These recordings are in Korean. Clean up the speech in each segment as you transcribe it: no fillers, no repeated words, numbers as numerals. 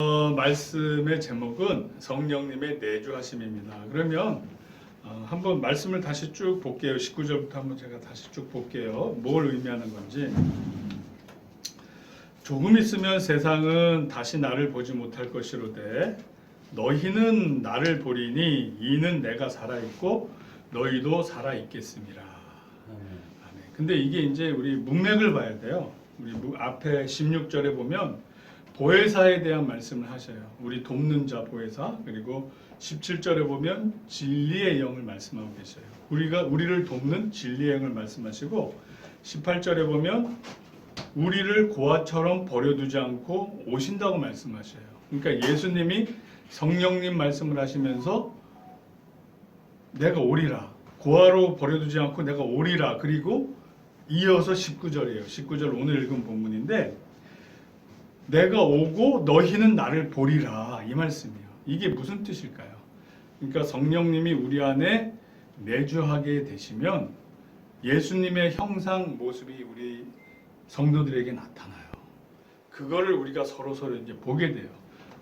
말씀의 제목은 성령님의 내주하심입니다. 그러면 한번 말씀을 다시 쭉 볼게요. 19절부터 한번 제가 다시 쭉 볼게요. 뭘 의미하는 건지. 조금 있으면 세상은 다시 나를 보지 못할 것이로되 너희는 나를 보리니 이는 내가 살아있고 너희도 살아있겠음이라. 아멘. 근데 이게 이제 우리 문맥을 봐야 돼요. 우리 앞에 16절에 보면 보혜사에 대한 말씀을 하셔요. 우리 돕는 자 보혜사. 그리고 17절에 보면 진리의 영을 말씀하고 계셔요. 우리를 돕는 진리의 영을 말씀하시고 18절에 보면 우리를 고아처럼 버려두지 않고 오신다고 말씀하셔요. 그러니까 예수님이 성령님 말씀을 하시면서 내가 오리라. 고아로 버려두지 않고 내가 오리라. 그리고 이어서 19절이에요. 19절 오늘 읽은 본문인데 내가 오고 너희는 나를 보리라. 이 말씀이에요. 이게 무슨 뜻일까요? 그러니까 성령님이 우리 안에 내주하게 되시면 예수님의 형상 모습이 우리 성도들에게 나타나요. 그거를 우리가 서로 이제 보게 돼요.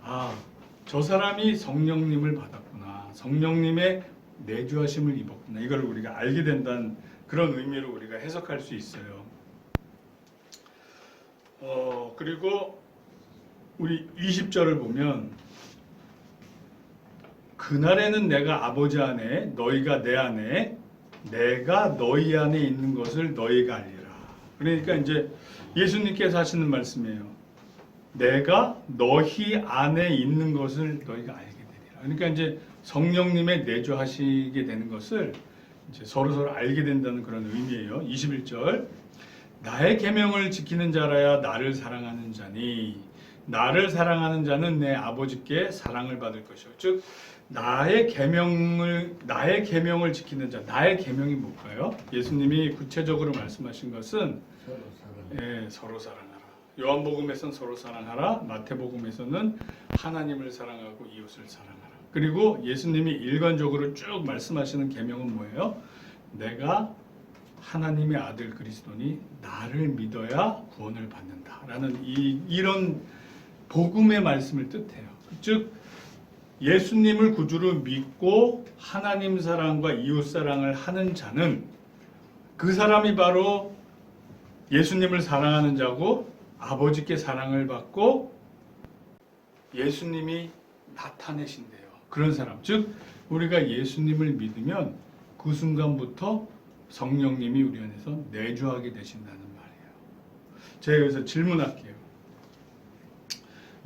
아, 저 사람이 성령님을 받았구나. 성령님의 내주하심을 입었구나. 이걸 우리가 알게 된다는 그런 의미로 우리가 해석할 수 있어요. 그리고 우리 20절을 보면 그날에는 내가 아버지 안에 너희가 내 안에 내가 너희 안에 있는 것을 너희가 알리라. 그러니까 이제 예수님께서 하시는 말씀이에요. 내가 너희 안에 있는 것을 너희가 알게 되리라. 그러니까 이제 성령님의 내주하시게 되는 것을 이제 서로 알게 된다는 그런 의미예요. 21절 나의 계명을 지키는 자라야 나를 사랑하는 자니 나를 사랑하는 자는 내 아버지께 사랑을 받을 것이요. 즉 나의 계명을 지키는 자. 나의 계명이 뭘까요? 예수님이 구체적으로 말씀하신 것은 서로 사랑하라. 요한복음에서는 서로 사랑하라. 마태복음에서는 하나님을 사랑하고 이웃을 사랑하라. 그리고 예수님이 일관적으로 쭉 말씀하시는 계명은 뭐예요? 내가 하나님의 아들 그리스도니 나를 믿어야 구원을 받는다라는 이런 복음의 말씀을 뜻해요. 즉 예수님을 구주로 믿고 하나님 사랑과 이웃 사랑을 하는 자는 그 사람이 바로 예수님을 사랑하는 자고 아버지께 사랑을 받고 예수님이 나타내신대요. 그런 사람. 즉 우리가 예수님을 믿으면 그 순간부터 성령님이 우리 안에서 내주하게 되신다는 말이에요. 제가 여기서 질문할게요.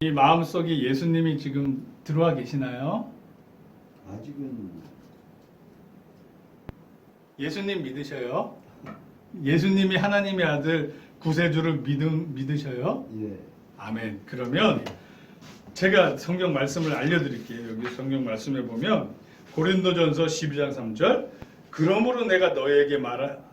이 마음속에 예수님이 지금 들어와 계시나요? 아직은. 예수님 믿으셔요? 예수님이 하나님의 아들 구세주를 믿으셔요? 예. 아멘. 그러면 제가 성경 말씀을 알려드릴게요. 여기 성경 말씀에 보면 고린도전서 12장 3절 그러므로 내가 너에게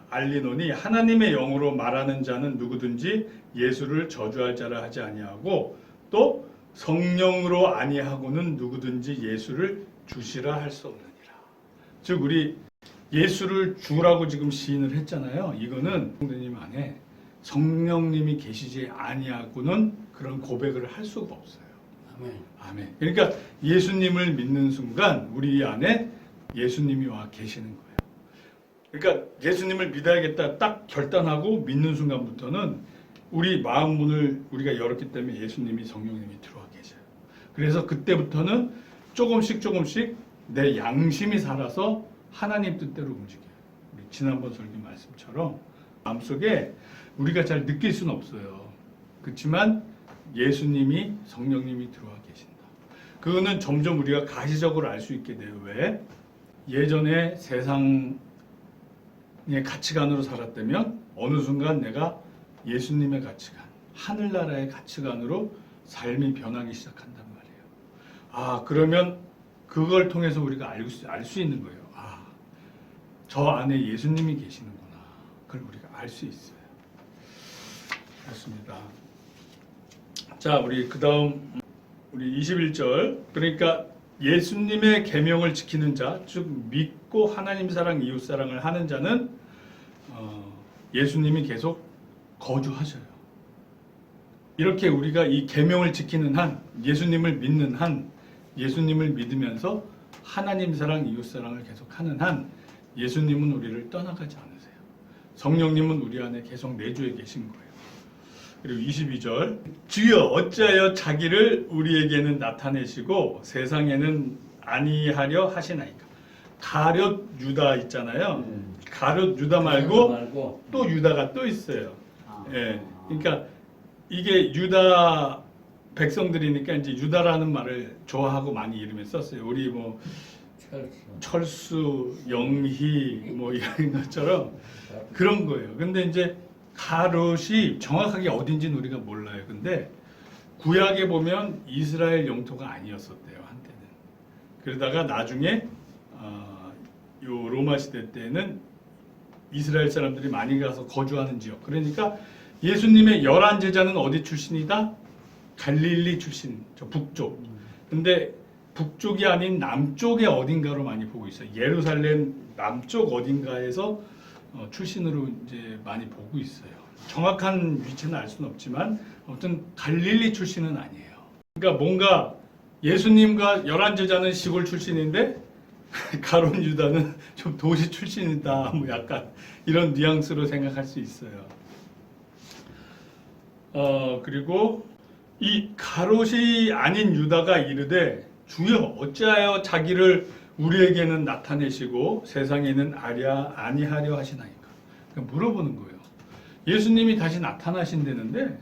알리노니 하나님의 영으로 말하는 자는 누구든지 예수를 저주할 자라 하지 아니하고 또 성령으로 아니하고는 누구든지 예수를 주시라 할 수 없느니라. 즉 우리 예수를 주라고 지금 시인을 했잖아요. 이거는 성도님 안에 성령님이 계시지 아니하고는 그런 고백을 할 수가 없어요. 아멘. 아멘. 그러니까 예수님을 믿는 순간 우리 안에 예수님이 와 계시는 거예요. 그러니까 예수님을 믿어야겠다 딱 결단하고 믿는 순간부터는 우리 마음 문을 우리가 열었기 때문에 예수님이 성령님이 들어와 계셔요. 그래서 그때부터는 조금씩 내 양심이 살아서 하나님 뜻대로 움직여요. 우리 지난번 설교 말씀처럼 마음속에 우리가 잘 느낄 수는 없어요. 그렇지만 예수님이 성령님이 들어와 계신다. 그거는 점점 우리가 가시적으로 알 수 있게 돼요. 왜? 예전에 세상의 가치관으로 살았다면 어느 순간 내가 예수님의 가치관, 하늘나라의 가치관으로 삶이 변하기 시작한단 말이에요. 아, 그러면 그걸 통해서 우리가 알 수 있는 거예요. 아, 저 안에 예수님이 계시는구나. 그걸 우리가 알 수 있어요. 그렇습니다. 자, 우리 그 다음 우리 21절 그러니까 예수님의 계명을 지키는 자, 즉 믿고 하나님 사랑, 이웃 사랑을 하는 자는 예수님이 계속 거주하셔요. 이렇게 우리가 이 계명을 지키는 한, 예수님을 믿는 한, 예수님을 믿으면서 하나님 사랑, 이웃 사랑을 계속하는 한 예수님은 우리를 떠나가지 않으세요. 성령님은 우리 안에 계속 내주에 계신 거예요. 그리고 22절, 주여 어찌하여 자기를 우리에게는 나타내시고 세상에는 아니하려 하시나이까. 가룟 유다 있잖아요. 가룟 유다 말고 또 유다가 또 있어요. 예, 그러니까 이게 유다 백성들이니까 이제 유다라는 말을 좋아하고 많이 이름에 썼어요. 우리 뭐 철수, 영희 뭐 이런 것처럼 그런 거예요. 근데 이제 가룟이 정확하게 어딘지는 우리가 몰라요. 근데 구약에 보면 이스라엘 영토가 아니었었대요, 한때는. 그러다가 나중에 요 로마 시대 때는 이스라엘 사람들이 많이 가서 거주하는 지역. 그러니까 예수님의 11제자는 어디 출신이다? 갈릴리 출신, 저 북쪽. 근데 북쪽이 아닌 남쪽의 어딘가로 많이 보고 있어요. 예루살렘 남쪽 어딘가에서 출신으로 이제 많이 보고 있어요. 정확한 위치는 알 수는 없지만 아무튼 갈릴리 출신은 아니에요. 그러니까 뭔가 예수님과 11제자는 시골 출신인데 가룟 유다는 좀 도시 출신이다. 뭐 약간 이런 뉘앙스로 생각할 수 있어요. 그리고 이 가롯이 아닌 유다가 이르되 주여 어찌하여 자기를 우리에게는 나타내시고 세상에는 아니하려 하시나이까. 그러니까 물어보는 거예요. 예수님이 다시 나타나신다는데,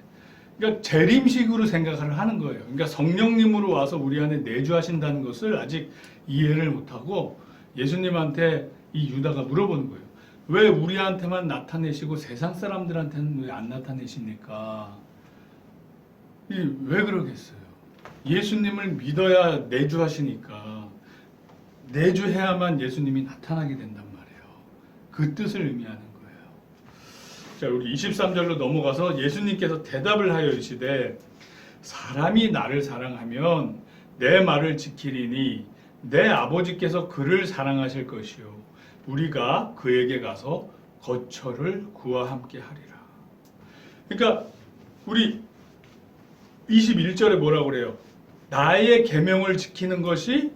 그러니까 재림식으로 생각을 하는 거예요. 그러니까 성령님으로 와서 우리 안에 내주하신다는 것을 아직 이해를 못하고 예수님한테 이 유다가 물어보는 거예요. 왜 우리한테만 나타내시고 세상 사람들한테는 왜 안 나타내십니까? 왜 그러겠어요? 예수님을 믿어야 내주하시니까 내주해야만 예수님이 나타나게 된단 말이에요. 그 뜻을 의미하는 거예요. 자, 우리 23절로 넘어가서 예수님께서 대답을 하여 이르시되 사람이 나를 사랑하면 내 말을 지키리니 내 아버지께서 그를 사랑하실 것이요 우리가 그에게 가서 거처를 그와 함께 하리라. 그러니까 우리 21절에 뭐라고 그래요? 나의 계명을 지키는 것이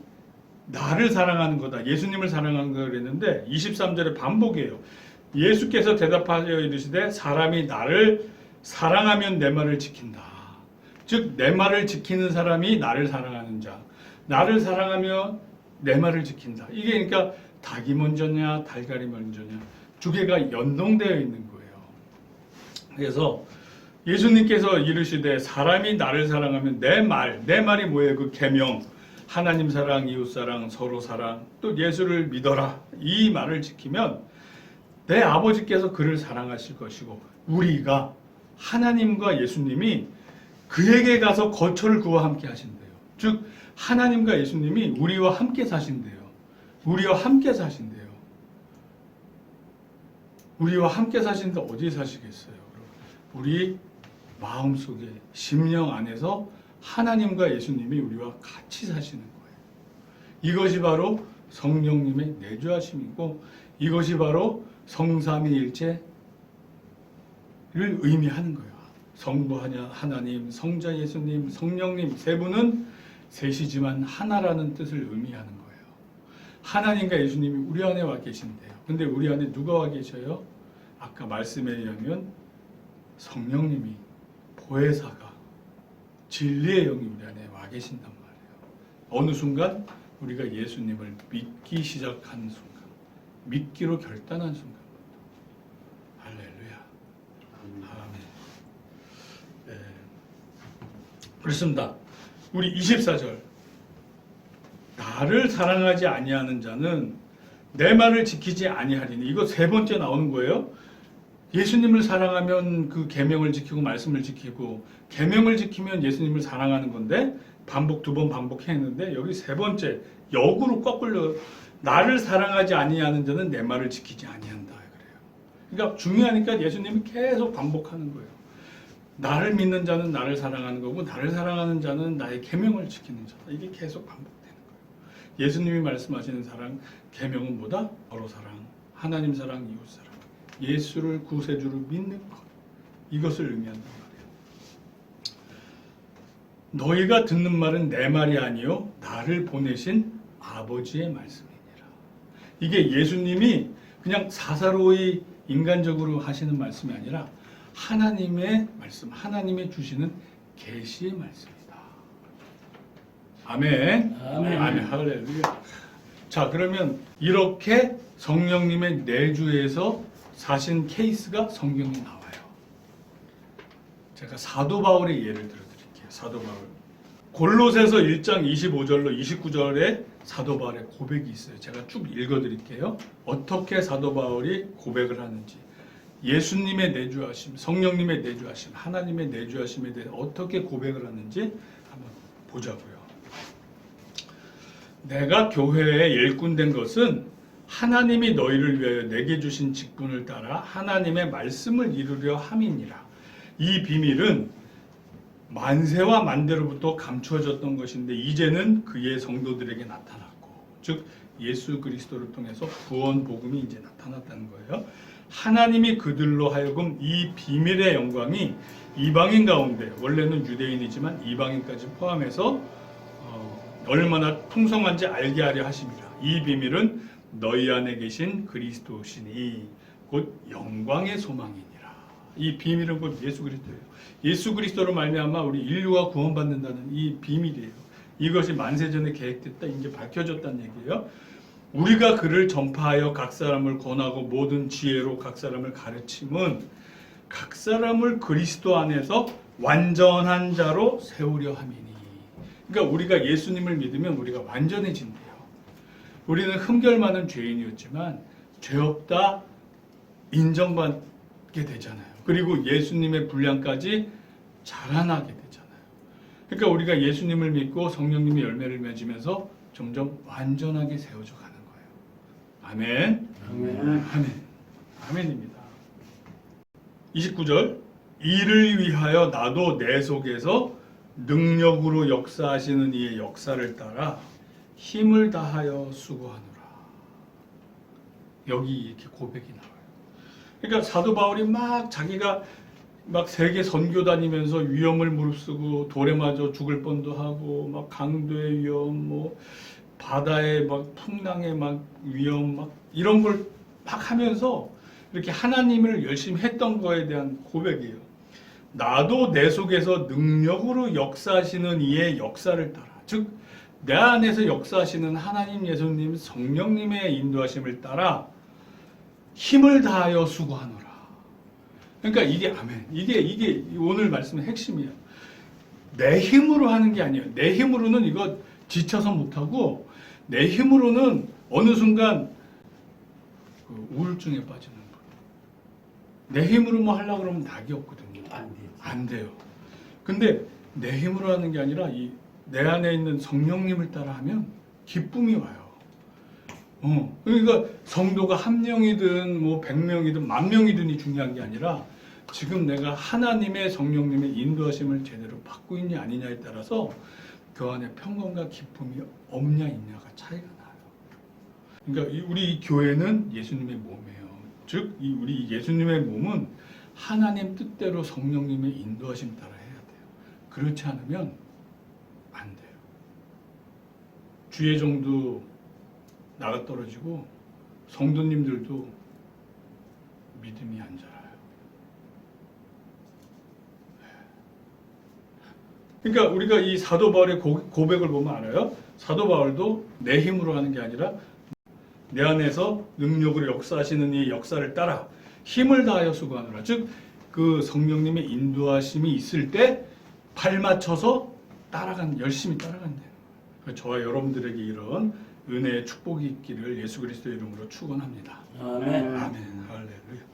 나를 사랑하는 거다. 예수님을 사랑하는 거다 그랬는데 23절에 반복이에요. 예수께서 대답하여 이르시되 사람이 나를 사랑하면 내 말을 지킨다. 즉 내 말을 지키는 사람이 나를 사랑하는 자. 나를 사랑하면 내 말을 지킨다. 이게 그러니까 닭이 먼저냐 달걀이 먼저냐 두 개가 연동되어 있는 거예요. 그래서 예수님께서 이르시되 사람이 나를 사랑하면 내 말이 뭐예요? 그 계명, 하나님 사랑, 이웃 사랑, 서로 사랑, 또 예수를 믿어라. 이 말을 지키면 내 아버지께서 그를 사랑하실 것이고 우리가 하나님과 예수님이 그에게 가서 거처를 그와 함께 하신대요. 즉 하나님과 예수님이 우리와 함께 사신대요. 우리와 함께 사신대요. 우리와 함께 사시는데 어디 사시겠어요? 우리 마음속에 심령 안에서 하나님과 예수님이 우리와 같이 사시는 거예요. 이것이 바로 성령님의 내주하심이고 이것이 바로 성삼위일체를 의미하는 거예요. 성부 하나님, 성자 예수님, 성령님 세 분은 셋이지만 하나라는 뜻을 의미하는 거예요. 하나님과 예수님이 우리 안에 와 계신대요. 근데 우리 안에 누가 와 계셔요? 아까 말씀에 의하면 성령님이 보혜사가 진리의 영이 우리 안에 와 계신단 말이에요. 어느 순간 우리가 예수님을 믿기 시작한 순간, 믿기로 결단한 순간, 할렐루야, 아멘. 네. 그렇습니다. 우리 24절 나를 사랑하지 아니하는 자는 내 말을 지키지 아니하리니 이거 세 번째 나오는 거예요. 예수님을 사랑하면 그 계명을 지키고 말씀을 지키고 계명을 지키면 예수님을 사랑하는 건데 반복 두 번 반복했는데 여기 세 번째 역으로 거꾸로 나를 사랑하지 아니하는 자는 내 말을 지키지 아니한다 그래요. 그러니까 중요하니까 예수님이 계속 반복하는 거예요. 나를 믿는 자는 나를 사랑하는 거고 나를 사랑하는 자는 나의 계명을 지키는 자다. 이게 계속 반복되는 거예요. 예수님이 말씀하시는 사랑 계명은 뭐다? 서로 사랑, 하나님 사랑, 이웃 사랑. 예수를 구세주로 믿는 것 이것을 의미한단 말이에요. 너희가 듣는 말은 내 말이 아니요 나를 보내신 아버지의 말씀이니라. 이게 예수님이 그냥 사사로이 인간적으로 하시는 말씀이 아니라 하나님의 말씀, 하나님이 주시는 계시의 말씀이다. 아멘. 아멘. 아멘. 할렐루야. 자, 그러면 이렇게 성령님의 내주에서 사신 케이스가 성경에 나와요. 제가 사도 바울의 예를 들어드릴게요. 사도 바울. 골로새서 1장 25절로 29절에 사도 바울의 고백이 있어요. 제가 쭉 읽어드릴게요. 어떻게 사도 바울이 고백을 하는지, 예수님의 내주하심, 성령님의 내주하심, 하나님의 내주하심에 대해 어떻게 고백을 하는지 한번 보자고요. 내가 교회에 일꾼된 것은 하나님이 너희를 위하여 내게 주신 직분을 따라 하나님의 말씀을 이루려 함이니라. 이 비밀은 만세와 만대로부터 감추어졌던 것인데 이제는 그의 성도들에게 나타났고, 즉 예수 그리스도를 통해서 구원 복음이 이제 나타났다는 거예요. 하나님이 그들로 하여금 이 비밀의 영광이 이방인 가운데, 원래는 유대인이지만 이방인까지 포함해서 얼마나 풍성한지 알게 하려 하심이라. 이 비밀은 너희 안에 계신 그리스도시니 곧 영광의 소망이니라. 이 비밀은 곧 예수 그리스도예요. 예수 그리스도로 말미암아 우리 인류가 구원받는다는 이 비밀이에요. 이것이 만세전에 계획됐다, 이제 밝혀졌다는 얘기예요. 우리가 그를 전파하여 각 사람을 권하고 모든 지혜로 각 사람을 가르침은 각 사람을 그리스도 안에서 완전한 자로 세우려 함이니. 그러니까 우리가 예수님을 믿으면 우리가 완전해진대요. 우리는 흠결 많은 죄인이었지만 죄 없다 인정받게 되잖아요. 그리고 예수님의 분량까지 자라나게 되잖아요. 그러니까 우리가 예수님을 믿고 성령님의 열매를 맺으면서 점점 완전하게 세워져 가는 거예요. 아멘. 아멘. 아멘. 아멘입니다. 29절. 이를 위하여 나도 내 속에서 능력으로 역사하시는 이의 역사를 따라 힘을 다하여 수고하노라. 여기 이렇게 고백이 나와요. 그러니까 사도 바울이 막 자기가 막 세계 선교 다니면서 위험을 무릅쓰고 돌에 맞아 죽을 뻔도 하고 막 강도의 위험, 뭐 바다의 막 풍랑의 막 위험, 막 이런 걸 막 하면서 이렇게 하나님을 열심히 했던 거에 대한 고백이에요. 나도 내 속에서 능력으로 역사하시는 이의 역사를 따라, 즉 내 안에서 역사하시는 하나님, 예수님, 성령님의 인도하심을 따라 힘을 다하여 수고하노라. 그러니까 이게 아멘. 이게 오늘 말씀의 핵심이에요. 내 힘으로 하는 게 아니에요. 내 힘으로는 이거 지쳐서 못하고, 내 힘으로는 어느 순간 우울증에 빠지는 거예요. 내 힘으로 뭐 하려고 그러면 낙이 없거든요. 안 돼요. 근데 내 힘으로 하는 게 아니라 내 안에 있는 성령님을 따라 하면 기쁨이 와요. 그러니까 성도가 1명이든 뭐 100명이든 10,000명이든이 중요한 게 아니라 지금 내가 하나님의 성령님의 인도하심을 제대로 받고 있냐 아니냐에 따라서 그 안에 평강과 기쁨이 없냐 있냐가 차이가 나요. 그러니까 우리 이 교회는 예수님의 몸이에요. 즉 우리 예수님의 몸은 하나님 뜻대로 성령님의 인도하심 따라 해야 돼요. 그렇지 않으면 안 돼요. 주의 종도 나가 떨어지고 성도님들도 믿음이 안 자라요. 그러니까 우리가 이 사도 바울의 고백을 보면 알아요. 사도 바울도 내 힘으로 하는 게 아니라 내 안에서 능력으로 역사하시는 이 역사를 따라 힘을 다하여 수고하노라. 즉 그 성령님의 인도하심이 있을 때 발 맞춰서 열심히 따라간다는 거예요. 저와 여러분들에게 이런 은혜의 축복이 있기를 예수 그리스도의 이름으로 축원합니다. 아멘. 아멘. 할렐루야.